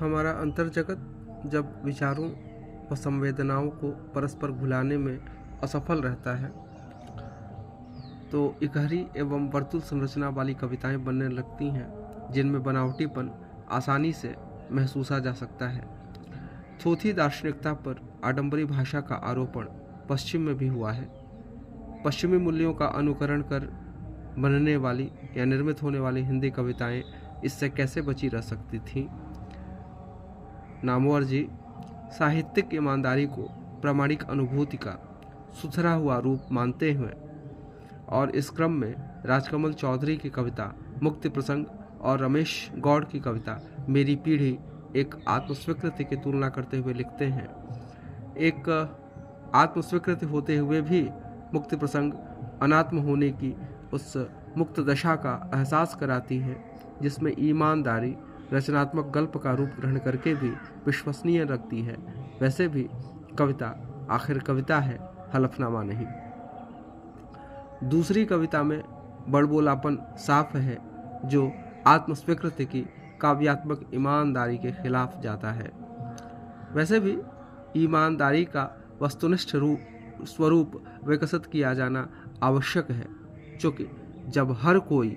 हमारा अंतर्जगत जब विचारों व संवेदनाओं को परस्पर भुलाने में असफल रहता है तो इकहरी एवं वर्तुल संरचना वाली कविताएं बनने लगती हैं, जिनमें बनावटीपन आसानी से महसूसा जा सकता है। थोथी दार्शनिकता पर आडंबरी भाषा का आरोपण पश्चिम में भी हुआ है। पश्चिमी मूल्यों का अनुकरण कर बनने वाली या निर्मित होने वाली हिंदी कविताएं इससे कैसे बची रह सकती थीं? नामवर जी साहित्यिक ईमानदारी को प्रामाणिक अनुभूति का सुथरा हुआ रूप मानते हुए और इस क्रम में राजकमल चौधरी की कविता मुक्ति प्रसंग और रमेश गौड़ की कविता मेरी पीढ़ी एक आत्मस्वीकृति की तुलना करते हुए लिखते हैं। एक आत्मस्वीकृति होते हुए भी मुक्ति प्रसंग अनात्म होने की उस मुक्त दशा का एहसास कराती है, जिसमें ईमानदारी रचनात्मक गल्प का रूप ग्रहण करके भी विश्वसनीय रखती है। वैसे भी कविता आखिर कविता है, हलफनामा नहीं। दूसरी कविता में बड़बोलापन साफ है, जो आत्मस्वीकृति की काव्यात्मक ईमानदारी के खिलाफ जाता है। वैसे भी ईमानदारी का वस्तुनिष्ठ स्वरूप विकसित किया जाना आवश्यक है, क्योंकि जब हर कोई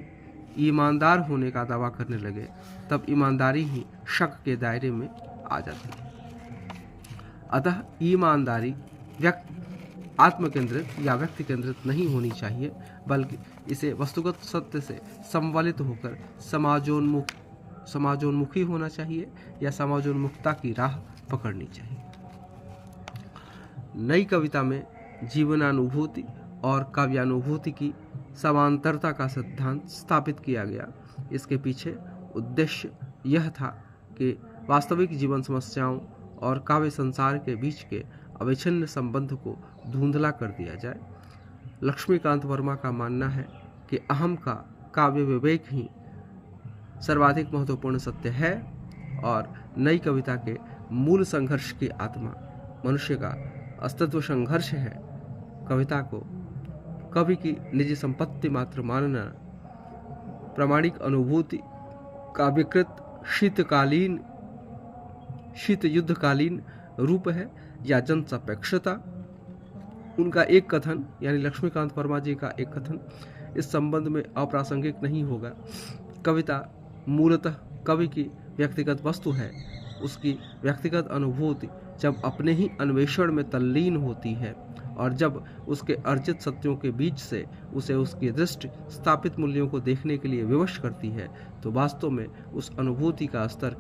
ईमानदार होने का दावा करने लगे तब ईमानदारी ही शक के दायरे में आ जाती है। अतः ईमानदारी आत्मकेंद्रित या व्यक्ति केंद्रित नहीं होनी चाहिए, बल्कि इसे वस्तुगत सत्य से संवलित होकर समाजोन्मुखी होना चाहिए या समाजोन्मुखता की राह पकड़नी चाहिए। नई कविता में जीवनानुभूति और काव्यानुभूति की समांतरता का सिद्धांत स्थापित किया गया। इसके पीछे उद्देश्य यह था कि वास्तविक जीवन समस्याओं और काव्य संसार के बीच के अविच्छिन्न संबंध को धुंधला कर दिया जाए। लक्ष्मीकांत वर्मा का मानना है कि अहम का काव्य विवेक ही सर्वाधिक महत्वपूर्ण सत्य है और नई कविता के मूल संघर्ष की आत्मा मनुष्य का अस्तित्व संघर्ष है। कविता को कवि की निजी संपत्ति मात्र मानना प्रामाणिक अनुभूति का विकृत शीत युद्धकालीन रूप है या जनसापेक्षता। उनका एक कथन यानी लक्ष्मीकांत वर्मा जी का एक कथन इस संबंध में अप्रासंगिक नहीं होगा। कविता मूलतः कवि की व्यक्तिगत वस्तु है। उसकी व्यक्तिगत अनुभूति जब अपने ही अन्वेषण में तल्लीन होती है और जब उसके अर्जित सत्यों के बीच से उसे उसकी दृष्टि स्थापित मूल्यों को देखने के लिए विवश करती है, तो वास्तव में उस अनुभूति का स्तर